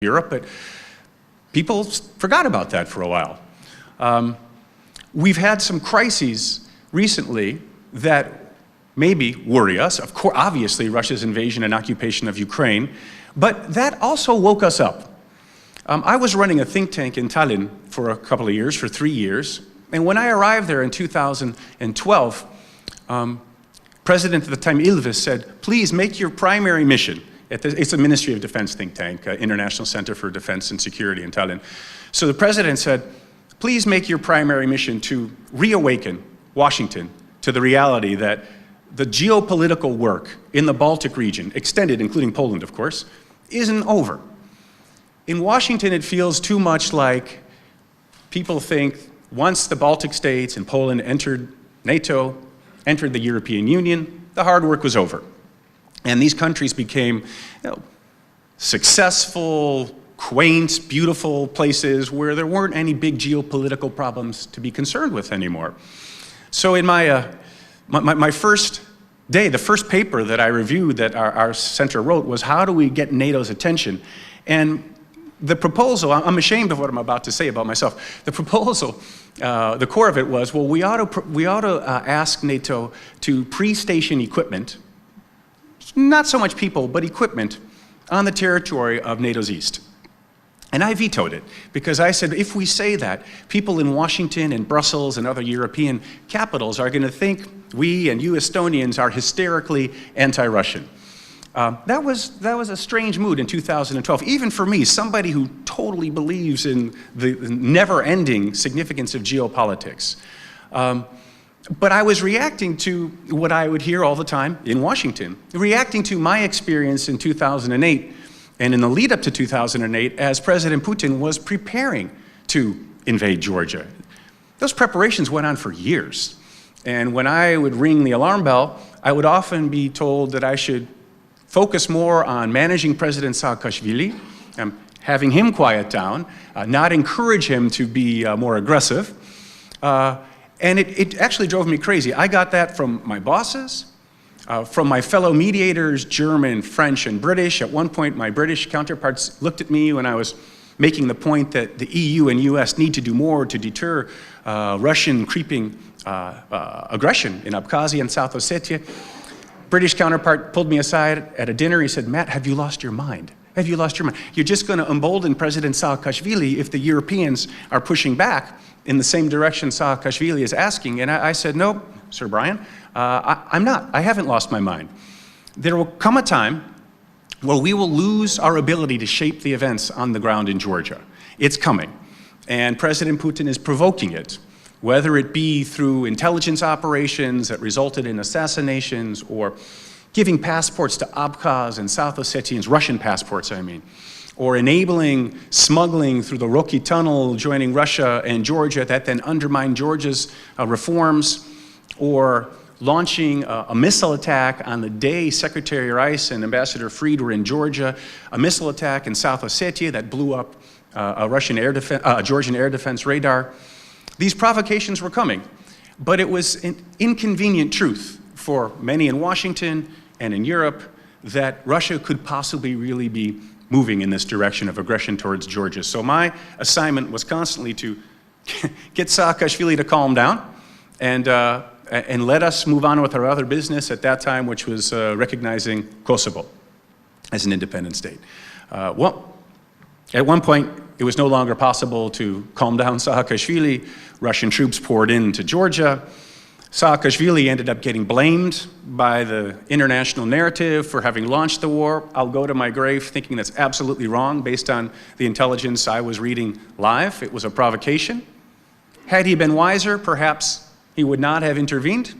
Europe, but people forgot about that for a while. We've had some crises recently that maybe worry us. Of course, obviously, Russia's invasion and occupation of Ukraine, but that also woke us up. I was running a think tank in Tallinn for a couple of years, for 3 years, and when I arrived there in 2012, President at the time, Ilves, said, please make your primary mission. It's a Ministry of Defense think tank, International Center for Defense and Security in Tallinn. So the president said, please make your primary mission to reawaken Washington to the reality that the geopolitical work in the Baltic region, extended, including Poland, of course, isn't over. In Washington, it feels too much like people think once the Baltic states and Poland entered NATO, entered the European Union, the hard work was over. And these countries became successful, quaint, beautiful places where there weren't any big geopolitical problems to be concerned with anymore. So in my first day, the first paper that I reviewed that our center wrote was, how do we get NATO's attention? And the proposal, I'm ashamed of what I'm about to say about myself. The proposal, the core of it was, well, we ought to ask NATO to pre-station equipment, not so much people, but equipment, on the territory of NATO's east. And I vetoed it, because I said, if we say that, people in Washington and Brussels and other European capitals are going to think we and you Estonians are hysterically anti-Russian. That was a strange mood in 2012, even for me, somebody who totally believes in the never-ending significance of geopolitics. But I was reacting to what I would hear all the time in Washington, reacting to my experience in 2008 and in the lead up to 2008 as President Putin was preparing to invade Georgia. Those preparations went on for years. And when I would ring the alarm bell, I would often be told that I should focus more on managing President Saakashvili, having him quiet down, not encourage him to be more aggressive. And it actually drove me crazy. I got that from my bosses, from my fellow mediators, German, French, and British. At one point, my British counterparts looked at me when I was making the point that the EU and US need to do more to deter Russian creeping aggression in Abkhazia and South Ossetia. British counterpart pulled me aside at a dinner. He said, Matt, have you lost your mind? Have you lost your mind? You're just going to embolden President Saakashvili if the Europeans are pushing back in the same direction Saakashvili is asking. And I said, no, Sir Brian, I'm not. I haven't lost my mind. There will come a time where we will lose our ability to shape the events on the ground in Georgia. It's coming. And President Putin is provoking it, whether it be through intelligence operations that resulted in assassinations or giving passports to Abkhaz and South Ossetians, Russian passports, I mean, or enabling smuggling through the Rocky Tunnel, joining Russia and Georgia that then undermine Georgia's reforms, or launching a missile attack on the day Secretary Rice and Ambassador Fried were in Georgia, a missile attack in South Ossetia that blew up a Georgian air defense radar. These provocations were coming, but it was an inconvenient truth for many in Washington and in Europe that Russia could possibly really be moving in this direction of aggression towards Georgia. So my assignment was constantly to get Saakashvili to calm down and let us move on with our other business at that time, which was recognizing Kosovo as an independent state. Well, at one point, it was no longer possible to calm down Saakashvili. Russian troops poured into Georgia. Saakashvili ended up getting blamed by the international narrative for having launched the war. I'll go to my grave thinking that's absolutely wrong based on the intelligence I was reading live. It was a provocation. Had he been wiser, perhaps he would not have intervened,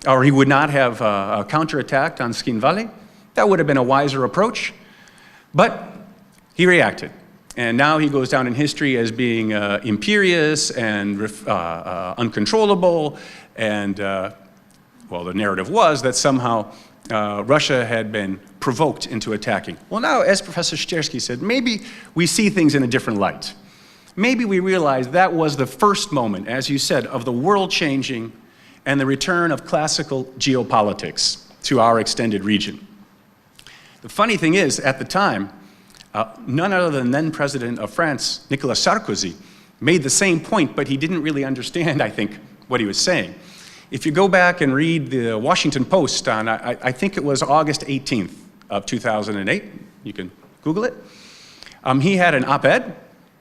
or he would not have counterattacked on Skinvali. That would have been a wiser approach. But he reacted. And now he goes down in history as being imperious and uncontrollable. And, well, the narrative was that somehow Russia had been provoked into attacking. Well, now, as Professor Szczerski said, maybe we see things in a different light. Maybe we realize that was the first moment, as you said, of the world changing and the return of classical geopolitics to our extended region. The funny thing is, at the time, None other than then President of France, Nicolas Sarkozy, made the same point, but he didn't really understand, I think, what he was saying. If you go back and read the Washington Post on, I think it was August 18th of 2008, you can Google it, he had an op-ed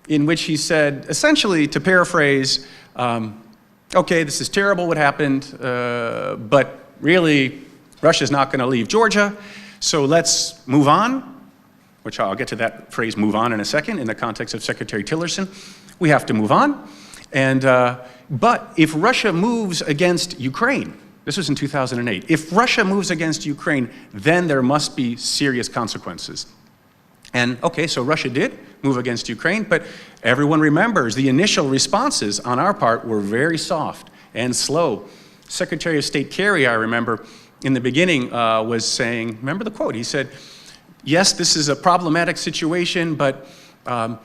in which he said, essentially, to paraphrase, okay, this is terrible what happened, but really, Russia's not going to leave Georgia, so let's move on, which I'll get to that phrase, move on, in a second, in the context of Secretary Tillerson. We have to move on. And, but if Russia moves against Ukraine, this was in 2008, if Russia moves against Ukraine, then there must be serious consequences. And okay, so Russia did move against Ukraine, but everyone remembers the initial responses on our part were very soft and slow. Secretary of State Kerry, I remember, in the beginning was saying, remember the quote, he said, yes, this is a problematic situation, but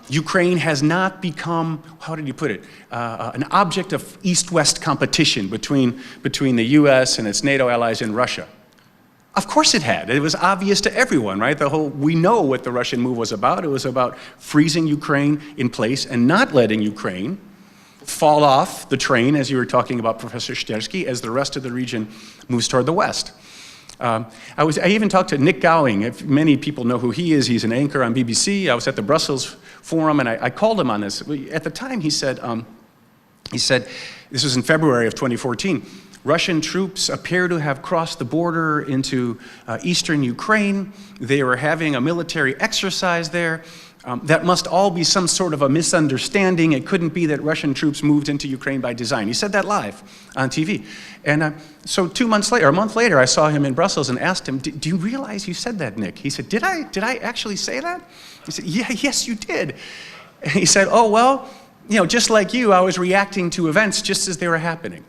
Ukraine has not become, how did he put it, an object of East-West competition between the US and its NATO allies and Russia. Of course it had. It was obvious to everyone, right? We know what the Russian move was about. It was about freezing Ukraine in place and not letting Ukraine fall off the train, as you were talking about, Professor Stersky, as the rest of the region moves toward the west. I even talked to Nick Gowing. If many people know who he is, he's an anchor on BBC. I was at the Brussels Forum, and I called him on this. At the time, he said, this was in February of 2014, Russian troops appear to have crossed the border into eastern Ukraine. They were having a military exercise there. That must all be some sort of a misunderstanding. It couldn't be that Russian troops moved into Ukraine by design. He said that live on TV. And so 2 months later, or a month later, I saw him in Brussels and asked him, do you realize you said that, Nick? He said, did I actually say that? He said, yeah, yes, you did. And he said, oh, well, you know, just like you, I was reacting to events just as they were happening.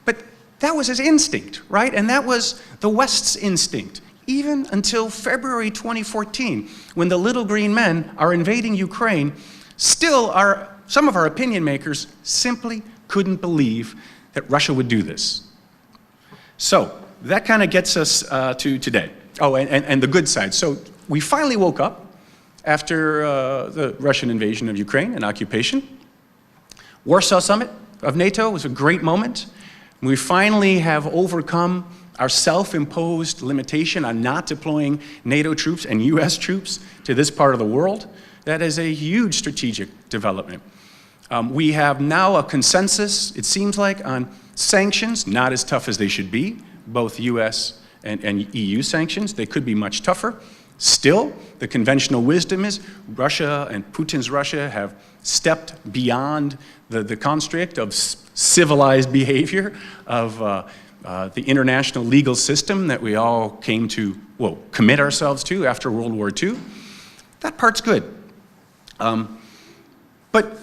But that was his instinct, right? And that was the West's instinct. Even until February 2014, when the little green men are invading Ukraine, still some of our opinion makers simply couldn't believe that Russia would do this. So that kind of gets us to today. Oh, and the good side. So we finally woke up after the Russian invasion of Ukraine and occupation. Warsaw Summit of NATO was a great moment. We finally have overcome our self-imposed limitation on not deploying NATO troops and US troops to this part of the world. That is a huge strategic development. We have now a consensus, it seems like, on sanctions, not as tough as they should be, both US and EU sanctions. They could be much tougher. Still, the conventional wisdom is Russia and Putin's Russia have stepped beyond the constrict of civilized behavior of the international legal system that we all came to, well, commit ourselves to after World War II. That part's good. But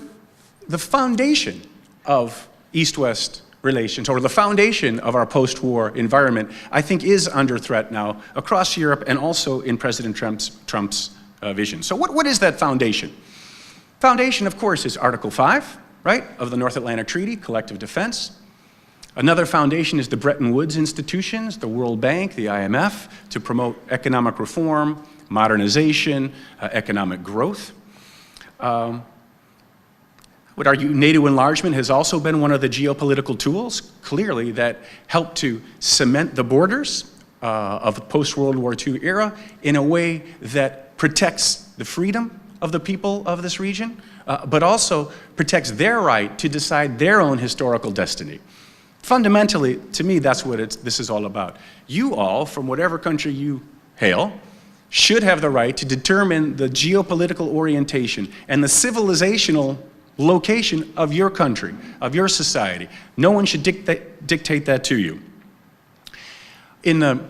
the foundation of East-West relations, or the foundation of our post-war environment, I think is under threat now across Europe and also in President Trump's vision. So what is that foundation? Foundation, of course, is Article 5, right, of the North Atlantic Treaty, collective defense. Another foundation is the Bretton Woods institutions, the World Bank, the IMF, to promote economic reform, modernization, economic growth. I would argue NATO enlargement has also been one of the geopolitical tools, clearly, that helped to cement the borders of the post-World War II era in a way that protects the freedom of the people of this region, but also protects their right to decide their own historical destiny. Fundamentally, to me, that's what this is all about. You all, from whatever country you hail, should have the right to determine the geopolitical orientation and the civilizational location of your country, of your society. No one should dictate that to you. In the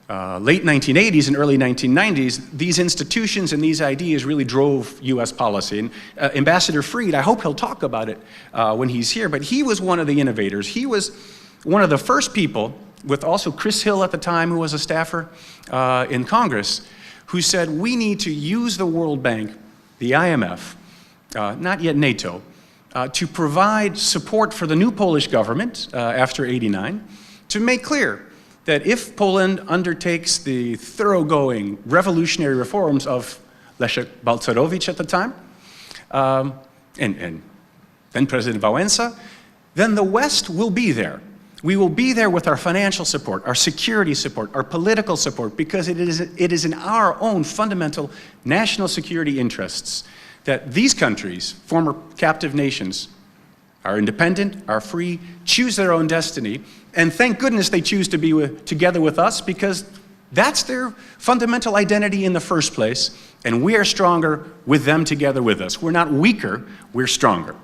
late 1980s and early 1990s, these institutions and these ideas really drove US policy. And Ambassador Fried, I hope he'll talk about it when he's here, but he was one of the innovators. He was one of the first people, with also Chris Hill at the time, who was a staffer in Congress, who said we need to use the World Bank, the IMF, not yet NATO, to provide support for the new Polish government after '89, to make clear that if Poland undertakes the thoroughgoing revolutionary reforms of Leszek Balcerowicz at the time, and then President Wałęsa, then the West will be there. We will be there with our financial support, our security support, our political support, because it is in our own fundamental national security interests that these countries, former captive nations, are independent, are free, choose their own destiny, and thank goodness they choose to be together with us, because that's their fundamental identity in the first place, and we are stronger with them together with us. We're not weaker, we're stronger.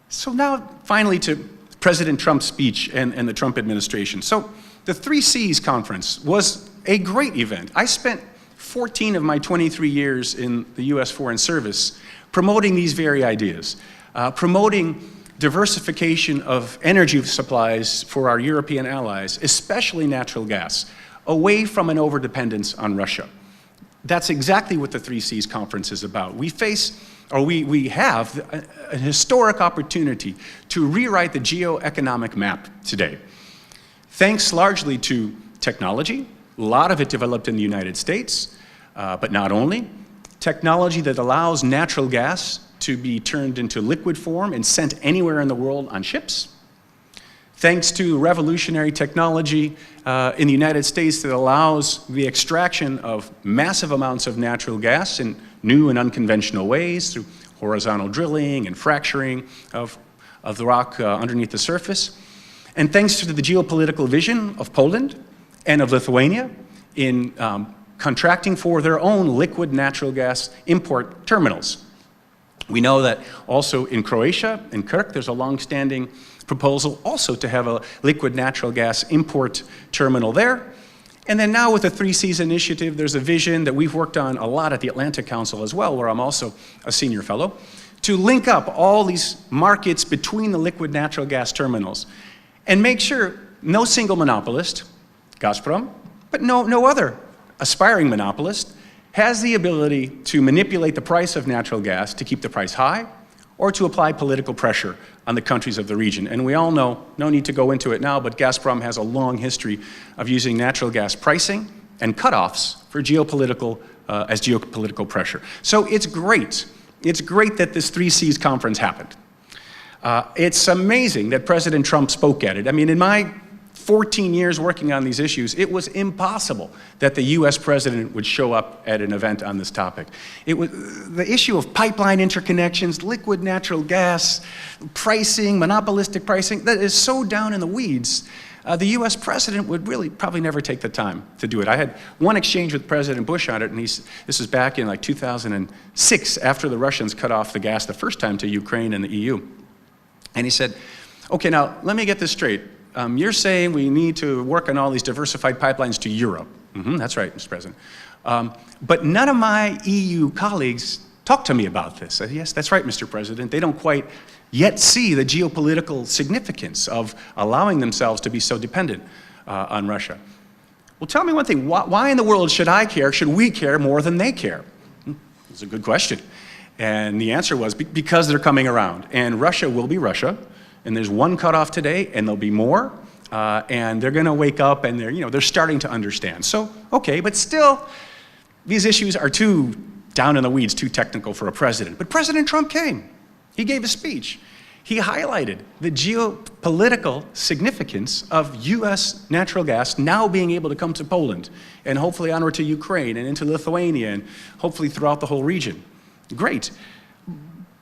So now, finally, to President Trump's speech and the Trump administration. So the 3 Cs conference was a great event. I spent 14 of my 23 years in the US Foreign Service promoting these very ideas, promoting diversification of energy supplies for our European allies, especially natural gas, away from an overdependence on Russia. That's exactly what the 3 Cs conference is about. We have a historic opportunity to rewrite the geoeconomic map today. Thanks largely to technology, a lot of it developed in the United States, but not only. Technology that allows natural gas to be turned into liquid form and sent anywhere in the world on ships. Thanks to revolutionary technology in the United States that allows the extraction of massive amounts of natural gas in new and unconventional ways through horizontal drilling and fracturing of the rock underneath the surface. And thanks to the geopolitical vision of Poland and of Lithuania in contracting for their own liquid natural gas import terminals. We know that also in Croatia, in Krk, there's a long-standing proposal also to have a liquid natural gas import terminal there. And then now with the 3 Cs initiative, there's a vision that we've worked on a lot at the Atlantic Council as well, where I'm also a senior fellow, to link up all these markets between the liquid natural gas terminals and make sure no single monopolist, Gazprom, but no other aspiring monopolist, has the ability to manipulate the price of natural gas to keep the price high or to apply political pressure on the countries of the region. And we all know, no need to go into it now, but Gazprom has a long history of using natural gas pricing and cutoffs for geopolitical pressure. So it's great. It's great that this 3 Cs conference happened. It's amazing that President Trump spoke at it. I mean, in my 14 years working on these issues, it was impossible that the US president would show up at an event on this topic. It was the issue of pipeline interconnections, liquid natural gas, pricing, monopolistic pricing, that is so down in the weeds. The US president would really probably never take the time to do it. I had one exchange with President Bush on it, and this was back in like 2006, after the Russians cut off the gas the first time to Ukraine and the EU. And he said, okay, now let me get this straight. You're saying we need to work on all these diversified pipelines to Europe. That's right, Mr. President. But none of my EU colleagues talked to me about this. I said, yes, that's right, Mr. President. They don't quite yet see the geopolitical significance of allowing themselves to be so dependent on Russia. Well, tell me one thing. Why in the world should I care, should we care more than they care? It's a good question. And the answer was because they're coming around. And Russia will be Russia. And there's one cutoff today, and there'll be more, and they're going to wake up, and they're starting to understand. So, okay, but still, these issues are too down in the weeds, too technical for a president. But President Trump came. He gave a speech. He highlighted the geopolitical significance of US natural gas now being able to come to Poland, and hopefully onward to Ukraine, and into Lithuania, and hopefully throughout the whole region. Great.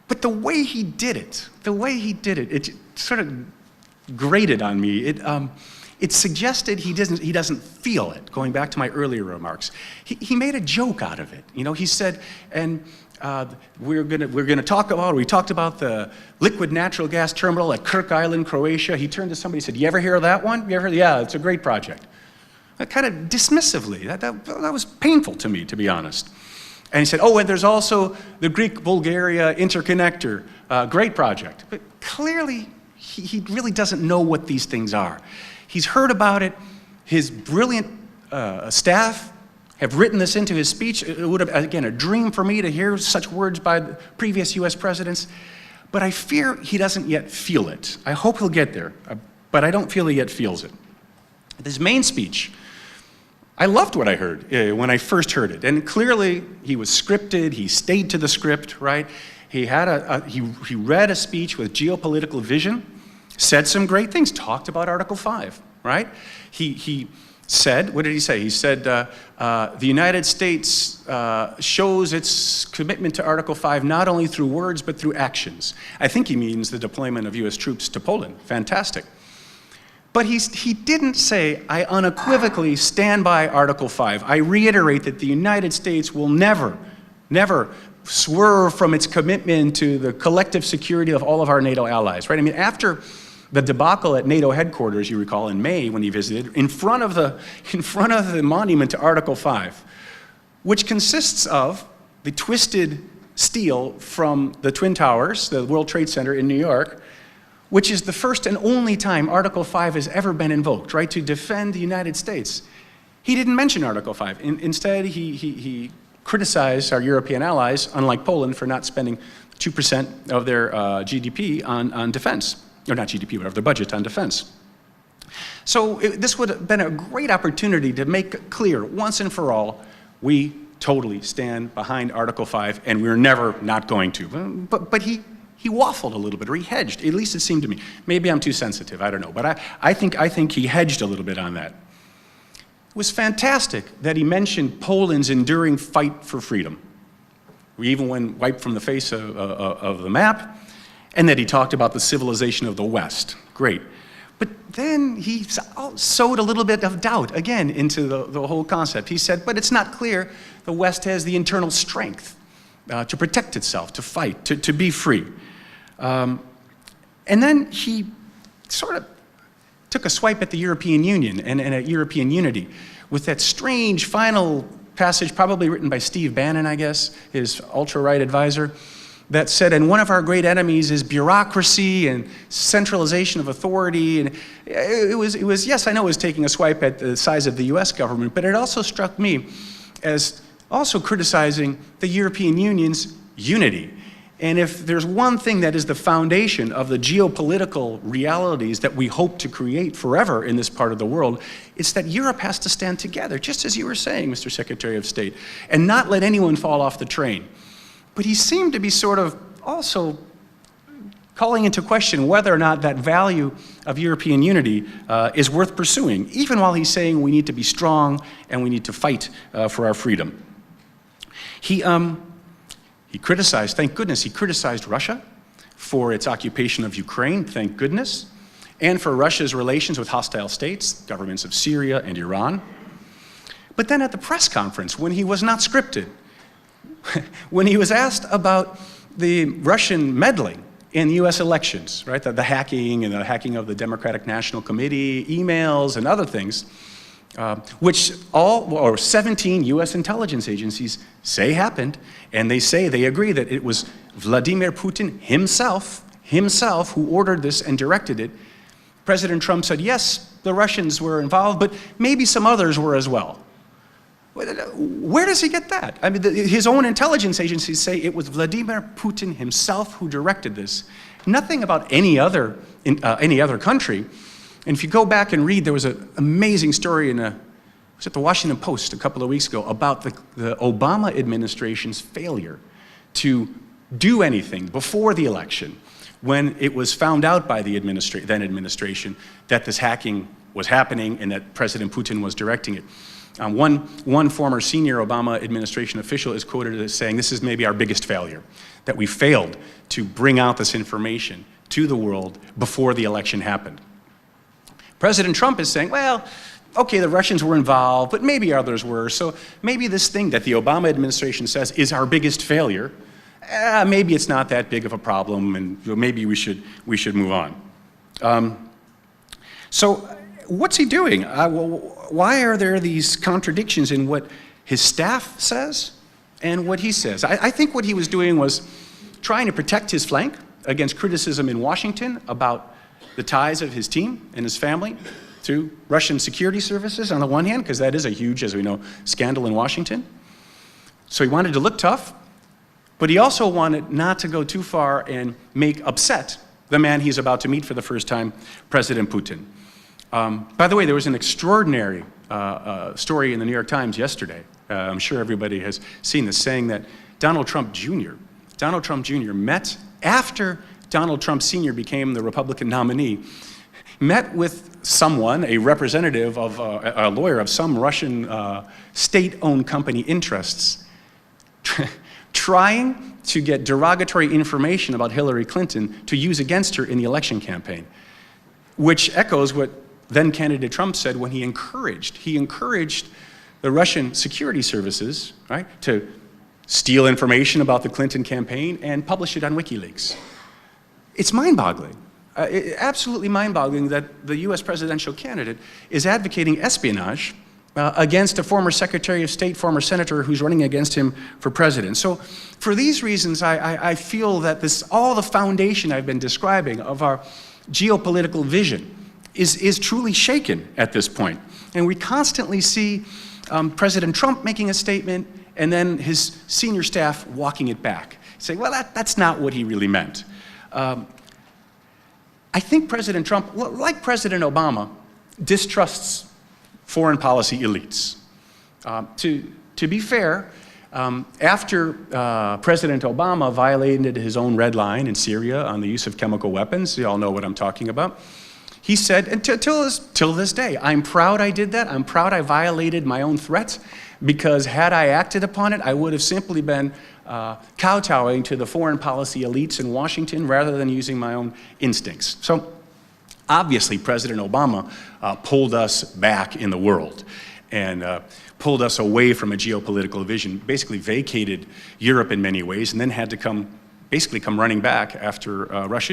But the way he did it, it sort of grated on me. It suggested he doesn't feel it, going back to my earlier remarks. He made a joke out of it. He said, and we talked about the liquid natural gas terminal at Krk Island, Croatia. He turned to somebody and said, you ever hear of that one? You ever heard? Yeah, it's a great project. Kind of dismissively. That was painful to me, to be honest. And he said, oh, and there's also the Greek-Bulgaria interconnector, great project. But clearly, he really doesn't know what these things are. He's heard about it. His brilliant staff have written this into his speech. It would have, again, a dream for me to hear such words by the previous US presidents. But I fear he doesn't yet feel it. I hope he'll get there, but I don't feel he yet feels it. His main speech I loved what I heard when I first heard it. And clearly, he was scripted, he stayed to the script, right? He had he read a speech with geopolitical vision, said some great things, talked about Article 5, right? He said, what did he say? He said, the United States shows its commitment to Article 5 not only through words, but through actions. I think he means the deployment of US troops to Poland. Fantastic. But he didn't say, I unequivocally stand by Article 5. I reiterate that the United States will never swerve from its commitment to the collective security of all of our NATO allies, right? I mean, after the debacle at NATO headquarters, you recall, in May when he visited, in front of the monument to Article 5, which consists of the twisted steel from the Twin Towers, the World Trade Center in New York, which is the first and only time Article 5 has ever been invoked, right, to defend the United States. He didn't mention Article 5. Instead, he criticized our European allies, unlike Poland, for not spending 2% of their GDP on defense. Or not GDP, whatever, their budget on defense. So this would have been a great opportunity to make clear, once and for all, we totally stand behind Article 5, and we're never not going to. But he waffled a little bit, or he hedged, at least it seemed to me. Maybe I'm too sensitive, I don't know. But I think he hedged a little bit on that. It was fantastic that he mentioned Poland's enduring fight for freedom. We even went wiped from the face of the map, and that he talked about the civilization of the West. Great. But then he sowed a little bit of doubt, again, into the whole concept. He said, but it's not clear the West has the internal strength to protect itself, to fight, to be free. And then he sort of took a swipe at the European Union and at European unity with that strange final passage, probably written by Steve Bannon, I guess, his ultra-right advisor, that said, and one of our great enemies is bureaucracy and centralization of authority. And it was, yes, I know it was taking a swipe at the size of the US government, but it also struck me as also criticizing the European Union's unity. And if there's one thing that is the foundation of the geopolitical realities that we hope to create forever in this part of the world, it's that Europe has to stand together, just as you were saying, Mr. Secretary of State, and not let anyone fall off the train. But he seemed to be sort of also calling into question whether or not that value of European unity is worth pursuing, even while he's saying we need to be strong and we need to fight for our freedom. He criticized, thank goodness, he criticized Russia for its occupation of Ukraine, thank goodness, and for Russia's relations with hostile states, governments of Syria and Iran. But then at the press conference, when he was not scripted, when he was asked about the Russian meddling in US elections, right, the hacking and the hacking of the Democratic National Committee, emails and other things, which 17 US intelligence agencies say happened, and they say they agree that it was Vladimir Putin himself who ordered this and directed it. President Trump said, yes, the Russians were involved, but maybe some others were as well. Where does he get that? I mean, his own intelligence agencies say it was Vladimir Putin himself who directed this. Nothing about any other country. And if you go back and read, there was an amazing story it was at the Washington Post a couple of weeks ago about the Obama administration's failure to do anything before the election when it was found out by the then administration that this hacking was happening and that President Putin was directing it. One former senior Obama administration official is quoted as saying, this is maybe our biggest failure, that we failed to bring out this information to the world before the election happened. President Trump is saying, well, okay, the Russians were involved, but maybe others were, so maybe this thing that the Obama administration says is our biggest failure, maybe it's not that big of a problem, and maybe we should move on. So what's he doing? Why are there these contradictions in what his staff says and what he says? I think what he was doing was trying to protect his flank against criticism in Washington about the ties of his team and his family to Russian security services on the one hand, because that is a huge, as we know, scandal in Washington. So he wanted to look tough, but he also wanted not to go too far and make upset the man he's about to meet for the first time, President Putin. By the way, there was an extraordinary story in the New York Times yesterday. I'm sure everybody has seen this, saying that Donald Trump Jr. met after Donald Trump Sr. became the Republican nominee, met with someone, a representative of a lawyer of some Russian state-owned company interests, trying to get derogatory information about Hillary Clinton to use against her in the election campaign, which echoes what then-candidate Trump said when he encouraged the Russian security services, right, to steal information about the Clinton campaign and publish it on WikiLeaks. It's mind-boggling, absolutely mind-boggling that the US presidential candidate is advocating espionage against a former Secretary of State, former senator who's running against him for president. So for these reasons, I feel that all the foundation I've been describing of our geopolitical vision is truly shaken at this point. And we constantly see President Trump making a statement and then his senior staff walking it back, saying, well, that's not what he really meant. I think President Trump, like President Obama, distrusts foreign policy elites. To be fair, after President Obama violated his own red line in Syria on the use of chemical weapons, you all know what I'm talking about, he said, and till this day, I'm proud I did that. I'm proud I violated my own threat, because had I acted upon it, I would have simply been kowtowing to the foreign policy elites in Washington rather than using my own instincts. So obviously, President Obama pulled us back in the world and pulled us away from a geopolitical vision, basically vacated Europe in many ways, and then had to come running back after Russia.